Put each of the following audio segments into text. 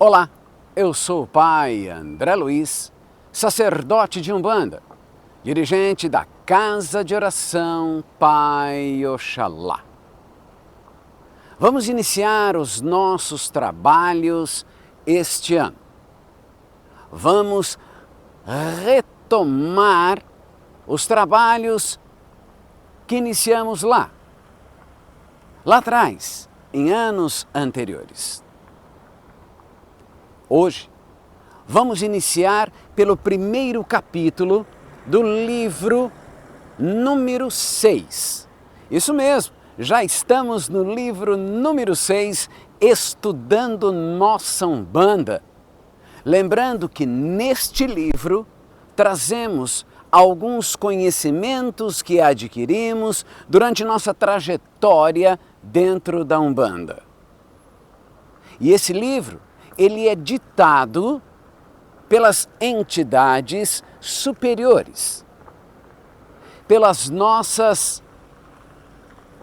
Olá, eu sou o Pai André Luiz, sacerdote de Umbanda, dirigente da Casa de Oração Pai Oxalá. Vamos iniciar os nossos trabalhos este ano. Vamos retomar os trabalhos que iniciamos lá atrás, em anos anteriores. Hoje, vamos iniciar pelo primeiro capítulo do livro número 6. Isso mesmo, já estamos no livro número 6, estudando nossa Umbanda. Lembrando que neste livro trazemos alguns conhecimentos que adquirimos durante nossa trajetória dentro da Umbanda. E esse livro, ele é ditado pelas entidades superiores, pelas nossas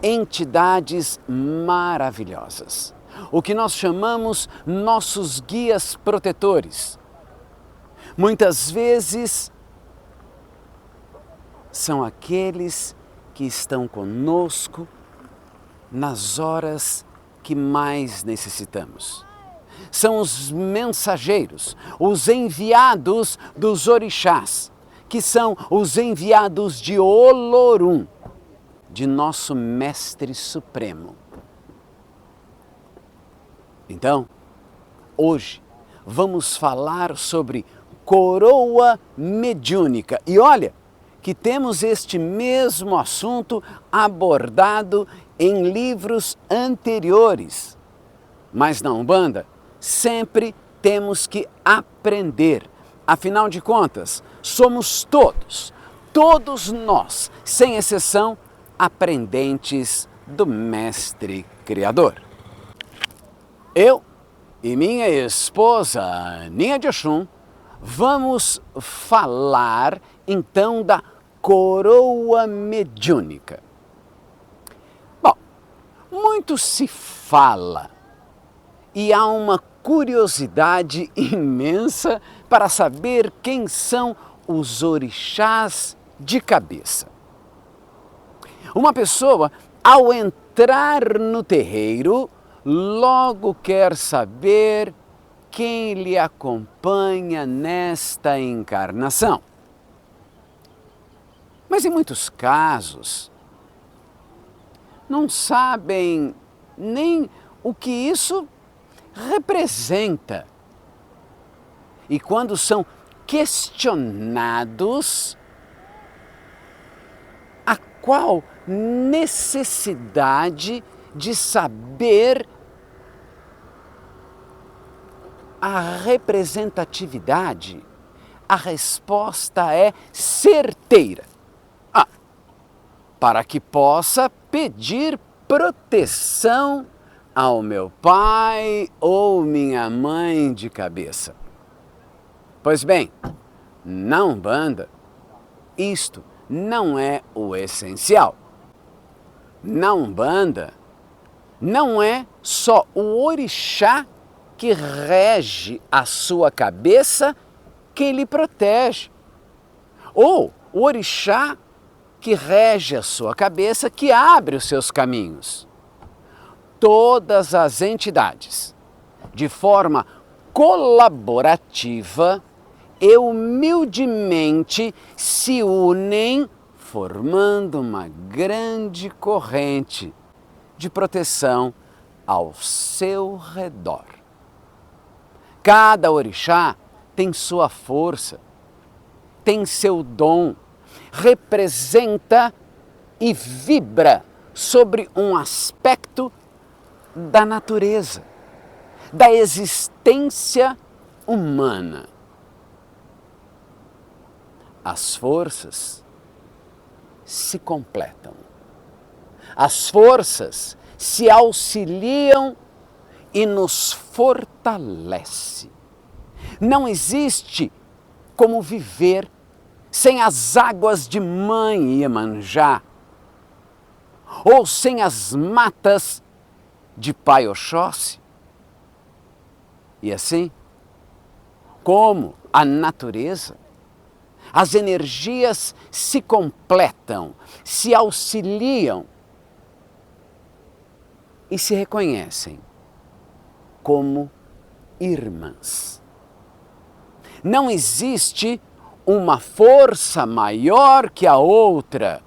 entidades maravilhosas, o que nós chamamos nossos guias protetores. Muitas vezes são aqueles que estão conosco nas horas que mais necessitamos. São os mensageiros, os enviados dos orixás, que são os enviados de Olorum, de nosso Mestre Supremo. Então, hoje vamos falar sobre coroa mediúnica. E olha que temos este mesmo assunto abordado em livros anteriores. Mas na Umbanda, sempre temos que aprender. Afinal de contas, somos todos nós, sem exceção, aprendentes do Mestre Criador. Eu e minha esposa, Aninha de Oxum, vamos falar então da coroa mediúnica. Bom, muito se fala e há uma curiosidade imensa para saber quem são os orixás de cabeça. Uma pessoa, ao entrar no terreiro, logo quer saber quem lhe acompanha nesta encarnação. Mas em muitos casos, não sabem nem o que isso representa. E quando são questionados, a qual necessidade de saber a representatividade, a resposta é certeira. Para que possa pedir proteção ao meu pai ou minha mãe de cabeça. Pois bem, na Umbanda, isto não é o essencial. Na Umbanda, não é só o orixá que rege a sua cabeça quem lhe protege, ou o orixá que rege a sua cabeça que abre os seus caminhos. Todas as entidades, de forma colaborativa e humildemente, se unem, formando uma grande corrente de proteção ao seu redor. Cada orixá tem sua força, tem seu dom, representa e vibra sobre um aspecto da natureza, da existência humana. As forças se completam. As forças se auxiliam e nos fortalece. Não existe como viver sem as águas de Mãe Iemanjá, ou sem as matas de Pai Oxóssi. E assim, como a natureza, as energias se completam, se auxiliam e se reconhecem como irmãs. Não existe uma força maior que a outra,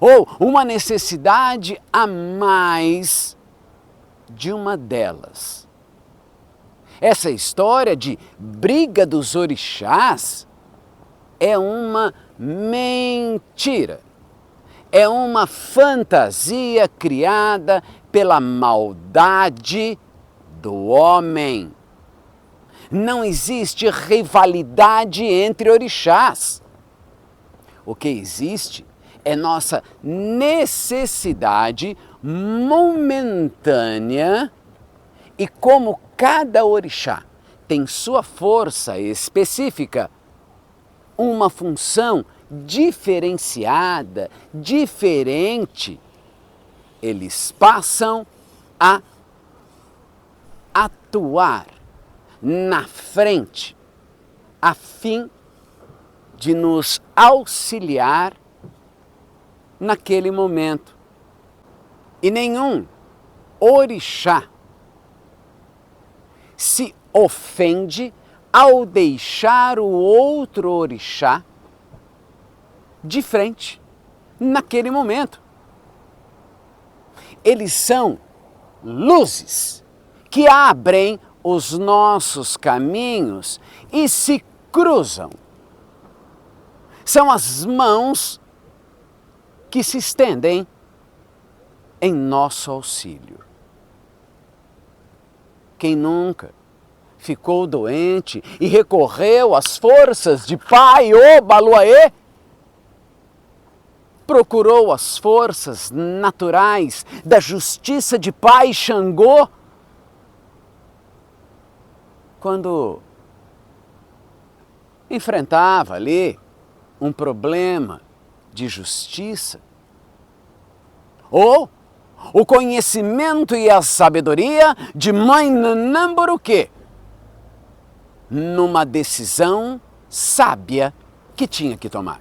ou uma necessidade a mais de uma delas. Essa história de briga dos orixás é uma mentira. É uma fantasia criada pela maldade do homem. Não existe rivalidade entre orixás. O que existe é nossa necessidade momentânea e como cada orixá tem sua força específica, uma função diferenciada, diferente, eles passam a atuar na frente, a fim de nos auxiliar naquele momento. E nenhum orixá se ofende ao deixar o outro orixá de frente naquele momento. Eles são luzes que abrem os nossos caminhos e se cruzam. São as mãos que se estendem em nosso auxílio. Quem nunca ficou doente e recorreu às forças de Pai Obaluayê? Procurou as forças naturais da justiça de Pai Xangô? Quando enfrentava ali um problema de justiça? Ou o conhecimento e a sabedoria de Mãe Nanamburuquê, numa decisão sábia que tinha que tomar.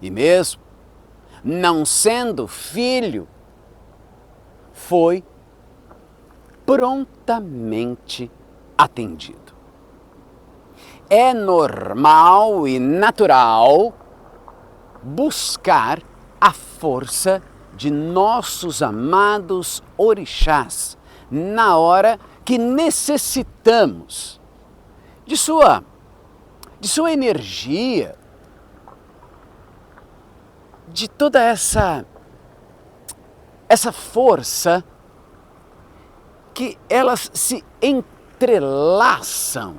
E mesmo não sendo filho, foi prontamente atendido. É normal e natural buscar a força de nossos amados orixás na hora que necessitamos de sua energia, de toda essa força que elas se entrelaçam,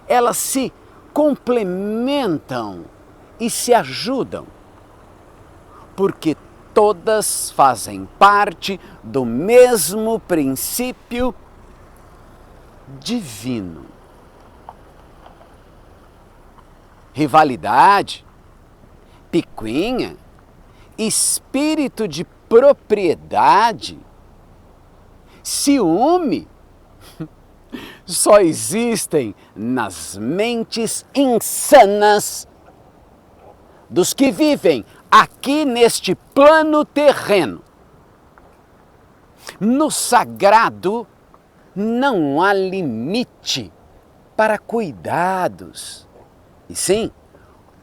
elas se complementam e se ajudam, porque todas fazem parte do mesmo princípio divino. Rivalidade, picuinha, espírito de propriedade, ciúme, só existem nas mentes insanas dos que vivem aqui neste plano terreno. No sagrado não há limite para cuidados, e sim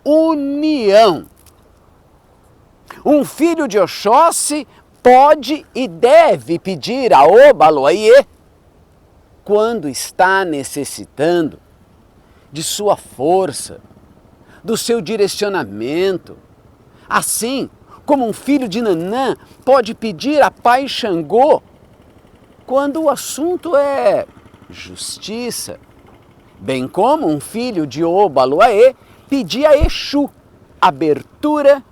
união. Um filho de Oxóssi pode e deve pedir a Obaluayê quando está necessitando de sua força, do seu direcionamento. Assim como um filho de Nanã pode pedir a Pai Xangô quando o assunto é justiça, bem como um filho de Obaluayê pedir a Exu abertura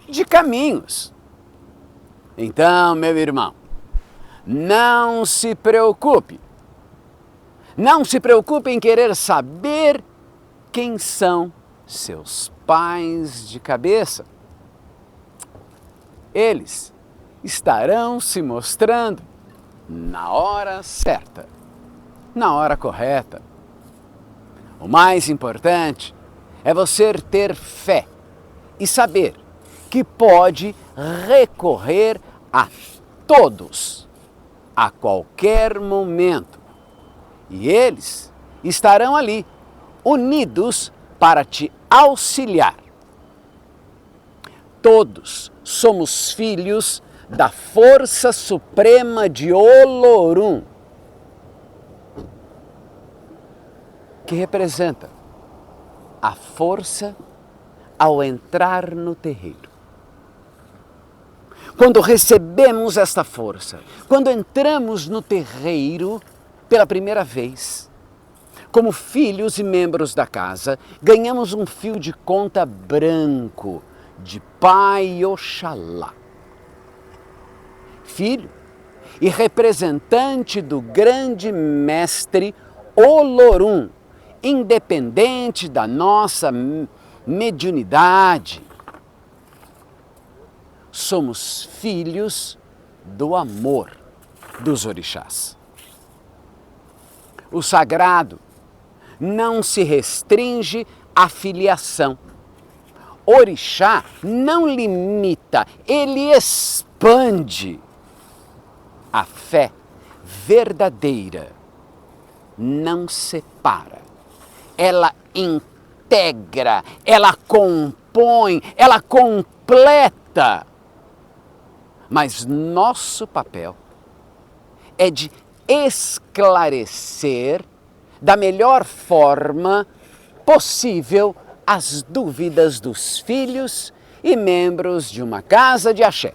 de caminhos. Então, meu irmão, não se preocupe. Não se preocupe em querer saber quem são seus pais de cabeça. Eles estarão se mostrando na hora certa, na hora correta. O mais importante é você ter fé e saber que pode recorrer a todos, a qualquer momento. E eles estarão ali, unidos para te auxiliar. Todos somos filhos da Força Suprema de Olorum, que representa a força ao entrar no terreiro. Quando recebemos esta força, quando entramos no terreiro pela primeira vez, como filhos e membros da casa, ganhamos um fio de conta branco de Pai Oxalá. Filho e representante do grande mestre Olorum, independente da nossa mediunidade. Somos filhos do amor dos orixás. O sagrado não se restringe à filiação. Orixá não limita, ele expande. A fé verdadeira não separa. Ela integra, ela compõe, ela completa. Mas nosso papel é de esclarecer da melhor forma possível as dúvidas dos filhos e membros de uma casa de axé.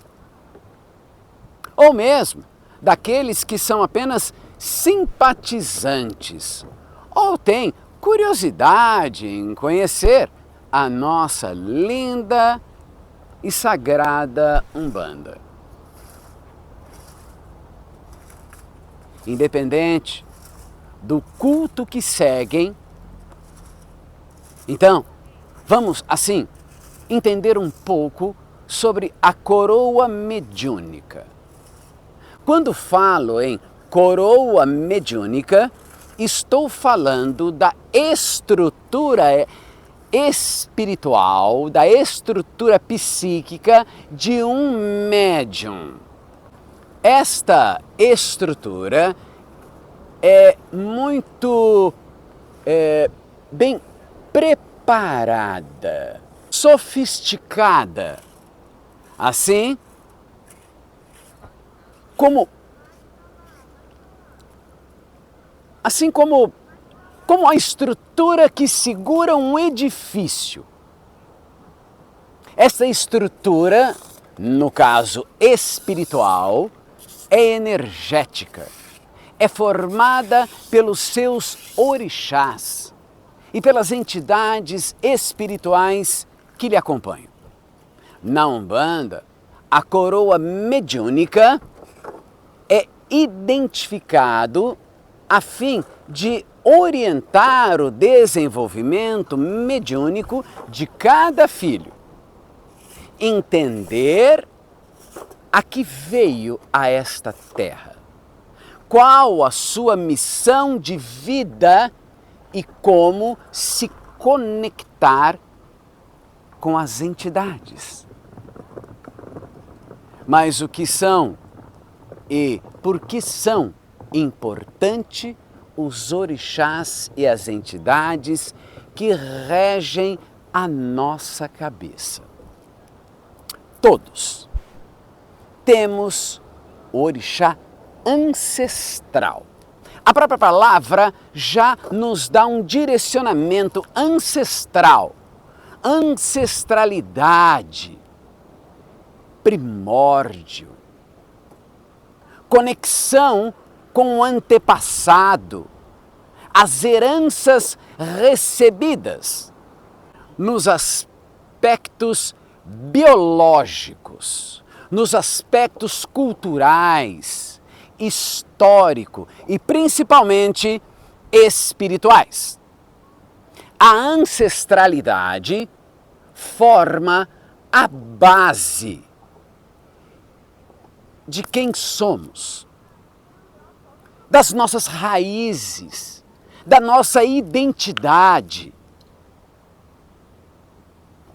Ou mesmo daqueles que são apenas simpatizantes ou têm curiosidade em conhecer a nossa linda e sagrada Umbanda. Independente do culto que seguem, então, vamos assim entender um pouco sobre a coroa mediúnica. Quando falo em coroa mediúnica, estou falando da estrutura espiritual, da estrutura psíquica de um médium. Esta estrutura é muito bem preparada, sofisticada, assim como a estrutura que segura um edifício. Essa estrutura, no caso espiritual, é energética, é formada pelos seus orixás e pelas entidades espirituais que lhe acompanham. Na Umbanda, a coroa mediúnica é identificado a fim de orientar o desenvolvimento mediúnico de cada filho, entender a que veio a esta terra, qual a sua missão de vida e como se conectar com as entidades. Mas o que são e por que são importantes os orixás e as entidades que regem a nossa cabeça? Todos temos o orixá ancestral. A própria palavra já nos dá um direcionamento ancestral, ancestralidade, primórdio, conexão com o antepassado, as heranças recebidas nos aspectos biológicos, nos aspectos culturais, histórico e principalmente espirituais. A ancestralidade forma a base de quem somos. das nossas raízes, da nossa identidade.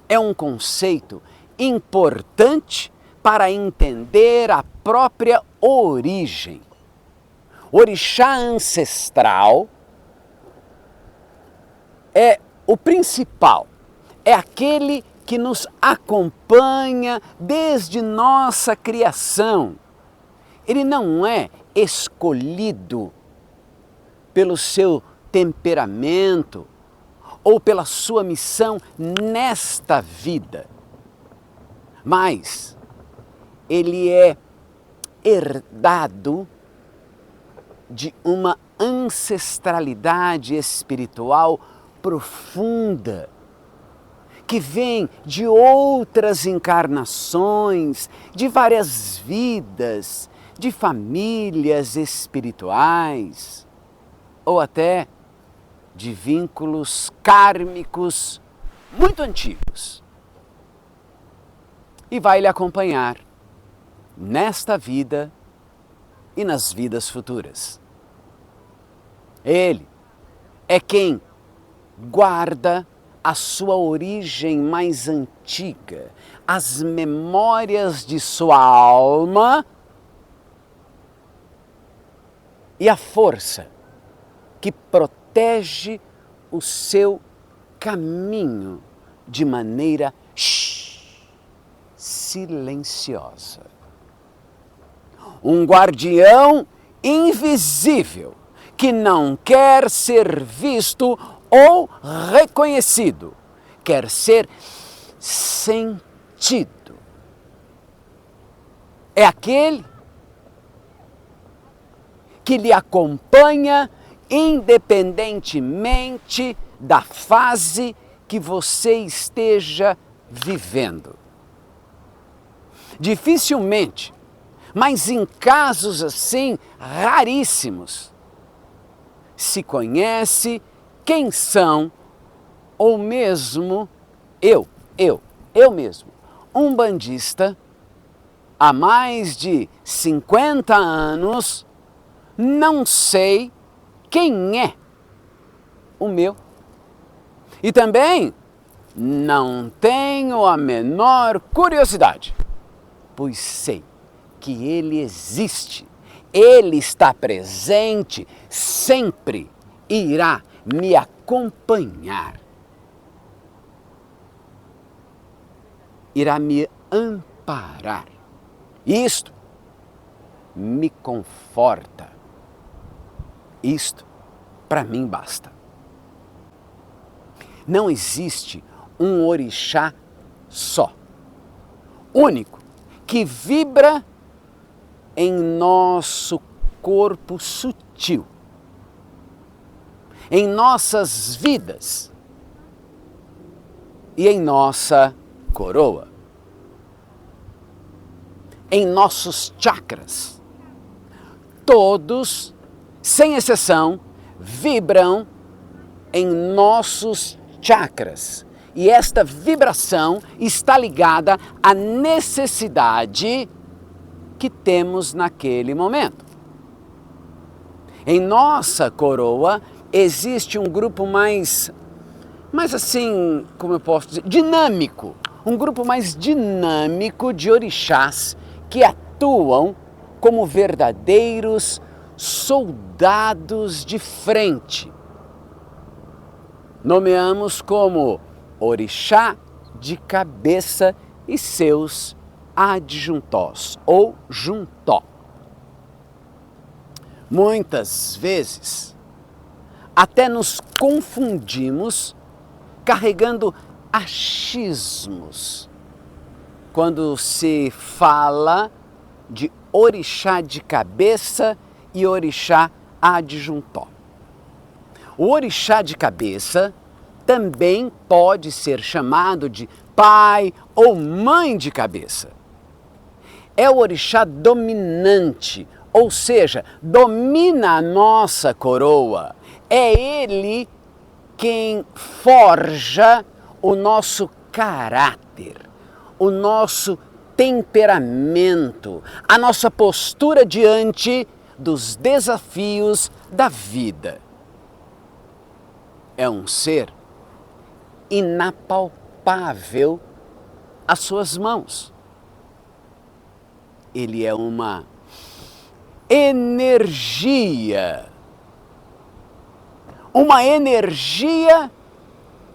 É um conceito importante para entender a própria origem. O orixá ancestral é o principal, é aquele que nos acompanha desde nossa criação. Ele não é escolhido pelo seu temperamento ou pela sua missão nesta vida, mas ele é herdado de uma ancestralidade espiritual profunda, que vem de outras encarnações, de várias vidas, de famílias espirituais, ou até de vínculos kármicos muito antigos. E vai lhe acompanhar nesta vida e nas vidas futuras. Ele é quem guarda a sua origem mais antiga, as memórias de sua alma e a força que protege o seu caminho de maneira silenciosa. Um guardião invisível que não quer ser visto ou reconhecido, quer ser sentido. É aquele que lhe acompanha independentemente da fase que você esteja vivendo. Dificilmente, mas em casos assim raríssimos, se conhece quem são, ou mesmo eu mesmo, um bandista, há mais de 50 anos, não sei quem é o meu. E também não tenho a menor curiosidade, pois sei que ele existe, ele está presente, sempre irá me acompanhar, irá me amparar. Isto me conforta. Isto, para mim, basta. Não existe um orixá só, único, que vibra em nosso corpo sutil, em nossas vidas e em nossa coroa, em nossos chakras. Todos, sem exceção, vibram em nossos chakras. E esta vibração está ligada à necessidade que temos naquele momento. Em nossa coroa existe um grupo mais assim, como eu posso dizer, dinâmico. Um grupo mais dinâmico de orixás que atuam como verdadeiros soldados de frente. Nomeamos como orixá de cabeça e seus adjuntós ou juntó. Muitas vezes até nos confundimos carregando achismos quando se fala de orixá de cabeça e orixá adjuntó. O orixá de cabeça também pode ser chamado de pai ou mãe de cabeça. É o orixá dominante, ou seja, domina a nossa coroa. É ele quem forja o nosso caráter, o nosso temperamento, a nossa postura diante dos desafios da vida. É um ser inapalpável às suas mãos. Ele é uma energia. Uma energia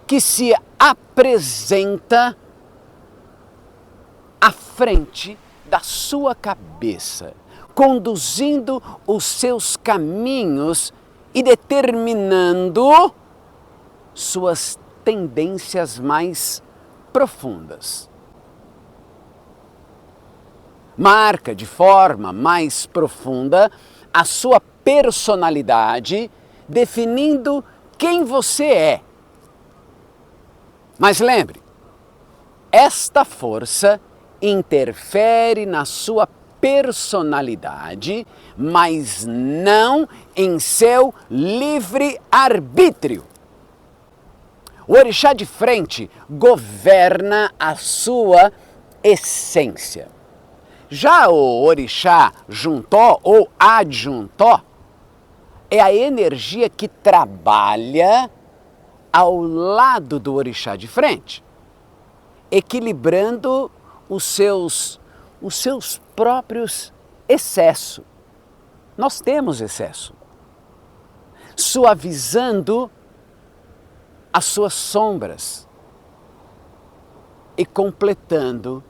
que se apresenta à frente da sua cabeça, conduzindo os seus caminhos e determinando suas tendências mais profundas. Marca de forma mais profunda a sua personalidade, definindo quem você é. Mas lembre, esta força interfere na sua personalidade, mas não em seu livre-arbítrio. O orixá de frente governa a sua essência. Já o orixá juntó ou adjuntó é a energia que trabalha ao lado do orixá de frente, equilibrando os seus próprios excessos. Nós temos excesso. Suavizando as suas sombras e completando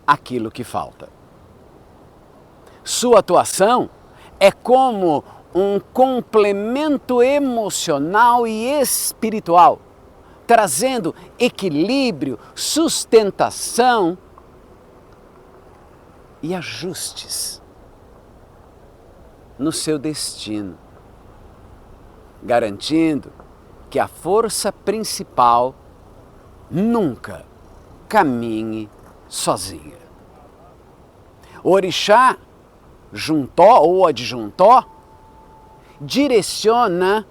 aquilo que falta. Sua atuação é como um complemento emocional e espiritual, trazendo equilíbrio, sustentação e ajustes no seu destino, garantindo que a força principal nunca caminhe sozinha. O orixá juntó ou adjuntó direciona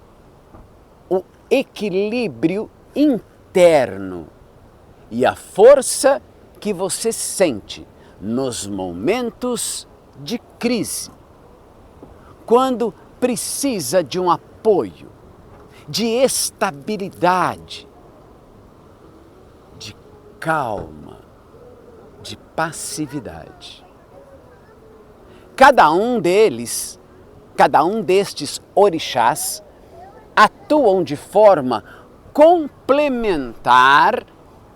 o equilíbrio interno e a força que você sente nos momentos de crise, quando precisa de um apoio, de estabilidade, de calma, de passividade. Cada um destes orixás atuam de forma complementar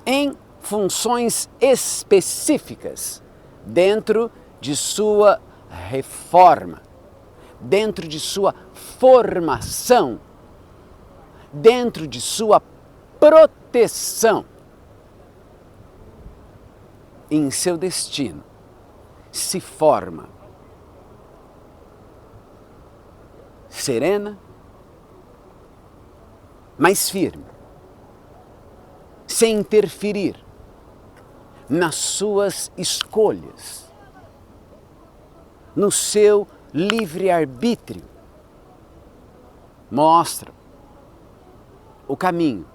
em funções específicas dentro de sua reforma, dentro de sua formação, dentro de sua proteção. Em seu destino se forma serena, mais firme, sem interferir nas suas escolhas, no seu livre-arbítrio. Mostra o caminho,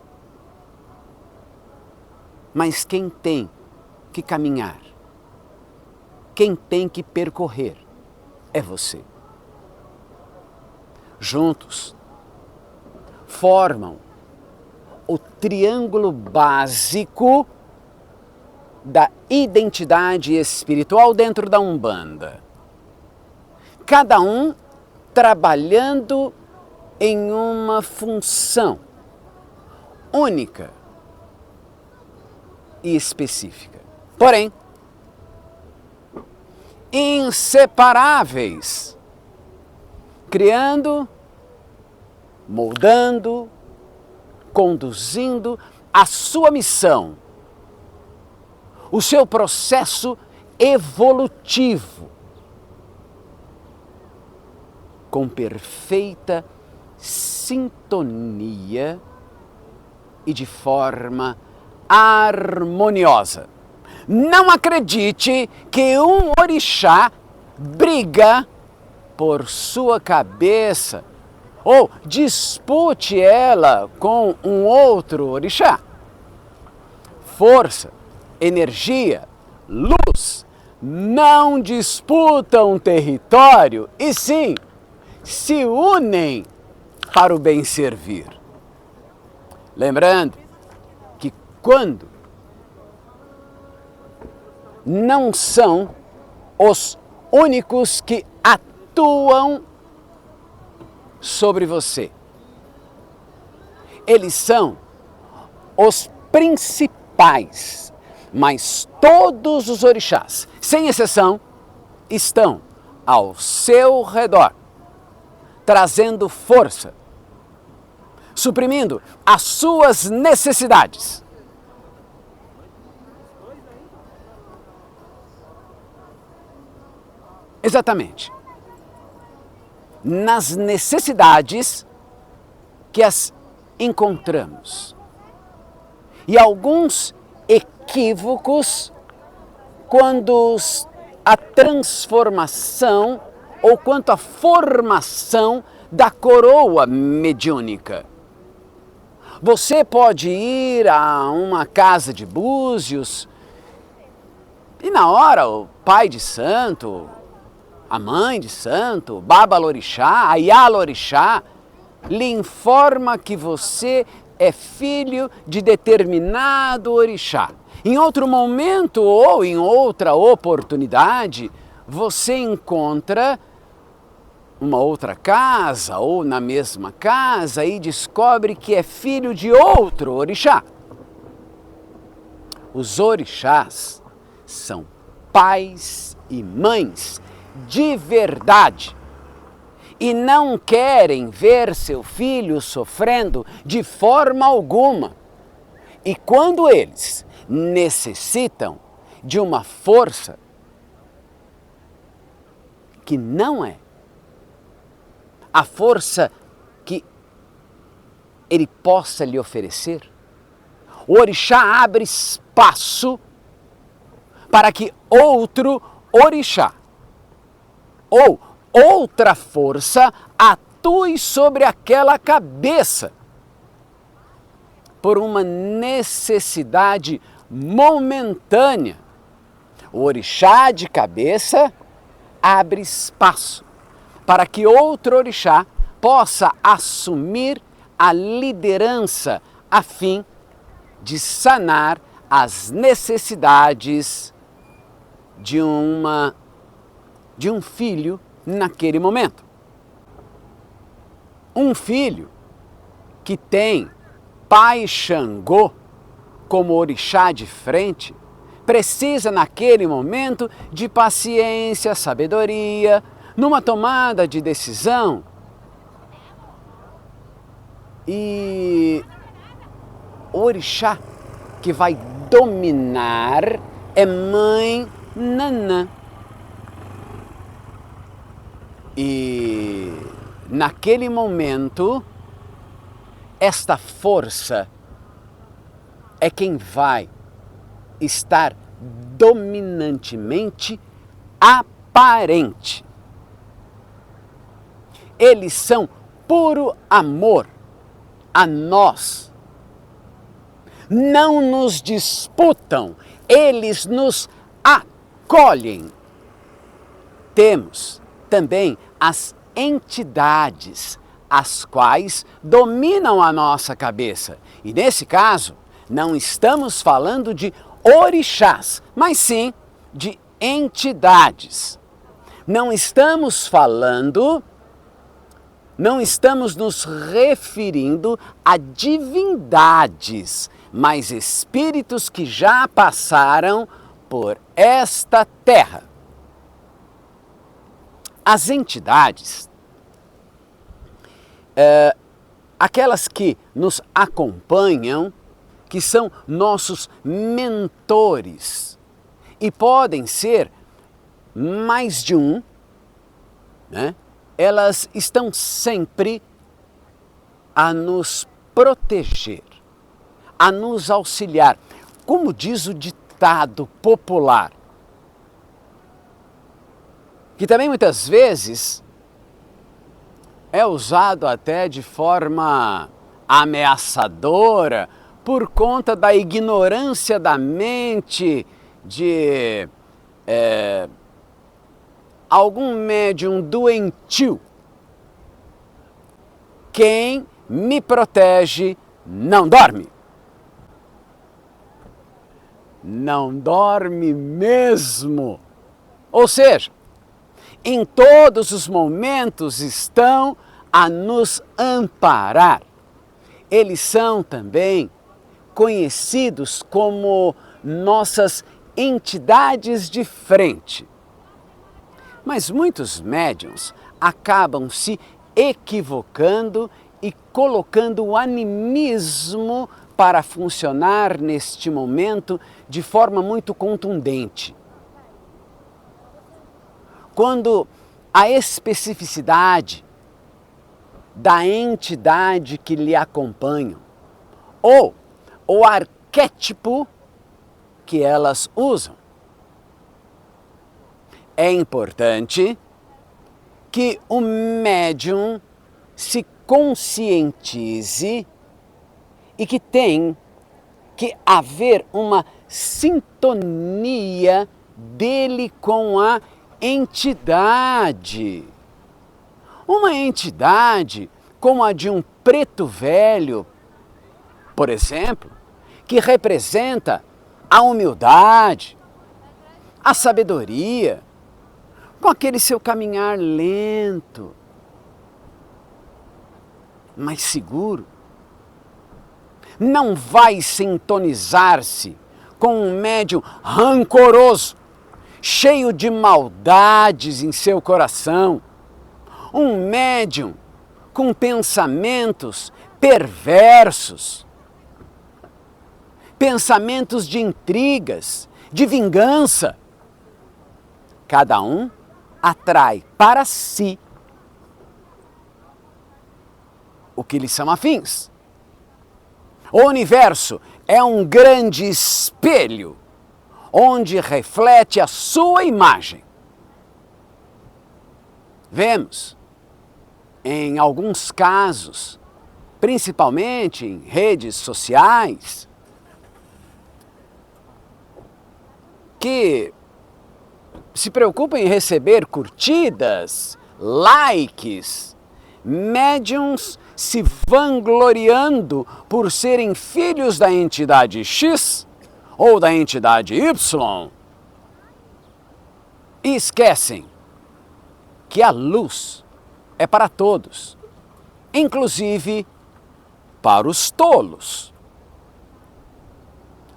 mas quem tem que caminhar, quem tem que percorrer é você. Juntos formam o triângulo básico da identidade espiritual dentro da Umbanda. Cada um trabalhando em uma função única e específica. Porém, inseparáveis, criando, moldando, conduzindo a sua missão, o seu processo evolutivo, com perfeita sintonia e de forma harmoniosa. Não acredite que um orixá briga por sua cabeça ou dispute ela com um outro orixá. Força, energia, luz não disputam território, e sim se unem para o bem servir. Lembrando que quando não são os únicos que atuam sobre você. Eles são os principais, mas todos os orixás, sem exceção, estão ao seu redor, trazendo força, suprimindo as suas necessidades. Exatamente. Nas necessidades que as encontramos. E alguns equívocos quando a transformação ou quanto à formação da coroa mediúnica. Você pode ir a uma casa de búzios e na hora o pai de santo, a mãe de santo, Babalorixá, Ayalorixá, lhe informa que você é filho de determinado orixá. Em outro momento ou em outra oportunidade, você encontra uma outra casa ou na mesma casa e descobre que é filho de outro orixá. Os orixás são pais e mães de verdade e não querem ver seu filho sofrendo de forma alguma. E quando eles necessitam de uma força que não é a força que ele possa lhe oferecer, o orixá abre espaço para que outro orixá ou outra força atue sobre aquela cabeça por uma necessidade momentânea. O orixá de cabeça abre espaço para que outro orixá possa assumir a liderança a fim de sanar as necessidades de um filho naquele momento. Um filho que tem pai Xangô como orixá de frente precisa naquele momento de paciência, sabedoria, numa tomada de decisão. E o orixá que vai dominar é Mãe Nanã. E naquele momento, esta força é quem vai estar dominantemente aparente. Eles são puro amor a nós. Não nos disputam, eles nos acolhem. Temos também as entidades, as quais dominam a nossa cabeça. E nesse caso, não estamos falando de orixás, mas sim de entidades. Não estamos nos referindo a divindades, mas espíritos que já passaram por esta terra. As entidades, aquelas que nos acompanham, que são nossos mentores, e podem ser mais de um, né? Elas estão sempre a nos proteger, a nos auxiliar. Como diz o ditado popular, que também muitas vezes é usado até de forma ameaçadora por conta da ignorância da mente de algum médium doentio quem me protege não dorme. Não dorme mesmo. Ou seja, em todos os momentos estão a nos amparar. Eles são também conhecidos como nossas entidades de frente. Mas muitos médiuns acabam se equivocando e colocando o animismo para funcionar neste momento de forma muito contundente. Quando a especificidade da entidade que lhe acompanham ou o arquétipo que elas usam, é importante que o médium se conscientize e que tem que haver uma sintonia dele com a entidade. Uma entidade como a de um preto velho, por exemplo, que representa a humildade, a sabedoria, com aquele seu caminhar lento, mas seguro. Não vai sintonizar-se com um médium rancoroso, cheio de maldades em seu coração. Um médium com pensamentos perversos, pensamentos de intrigas, de vingança. Cada um atrai para si o que lhes são afins. O universo é um grande espelho onde reflete a sua imagem. Vemos, em alguns casos, principalmente em redes sociais, que se preocupam em receber curtidas, likes, médiums se vangloriando por serem filhos da entidade X ou da entidade Y e esquecem que a luz é para todos, inclusive para os tolos.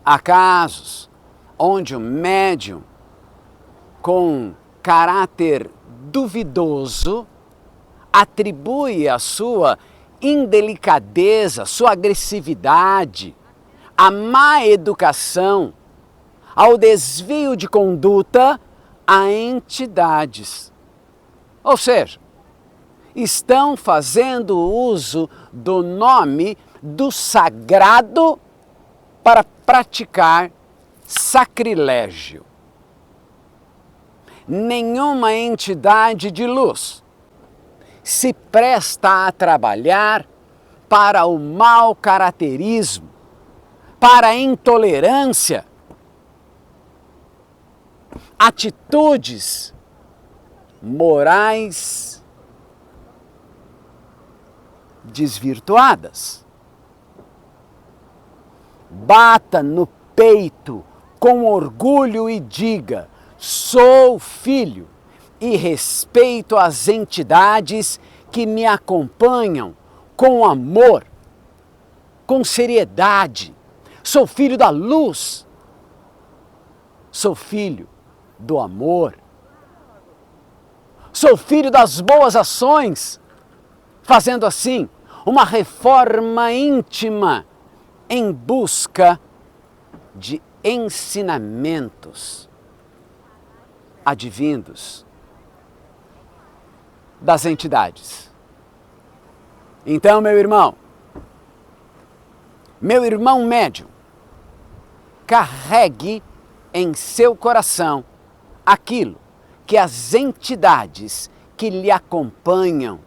Há casos onde o médium com caráter duvidoso atribui a sua indelicadeza, sua agressividade, a má educação, ao desvio de conduta a entidades. Ou seja, estão fazendo uso do nome do sagrado para praticar sacrilégio. Nenhuma entidade de luz se presta a trabalhar para o mau caraterismo, para a intolerância, atitudes morais desvirtuadas. Bata no peito com orgulho e diga: sou filho e respeito as entidades que me acompanham com amor, com seriedade. Sou filho da luz. Sou filho do amor. Sou filho das boas ações. Fazendo assim uma reforma íntima em busca de ensinamentos advindos das entidades. Então, meu irmão médium, carregue em seu coração aquilo que as entidades que lhe acompanham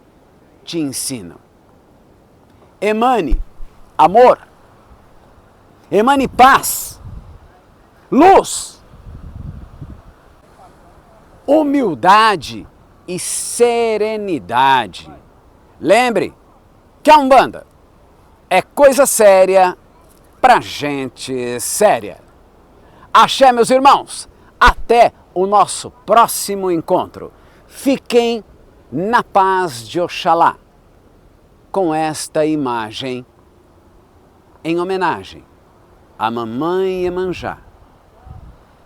te ensinam. Emane amor, emane paz, luz, humildade e serenidade. Lembre, que a Umbanda é coisa séria pra gente séria. Axé, meus irmãos, até o nosso próximo encontro. Fiquem na paz de Oxalá, com esta imagem em homenagem à Mamãe Iemanjá.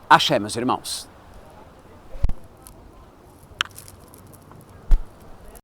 Axé, meus irmãos.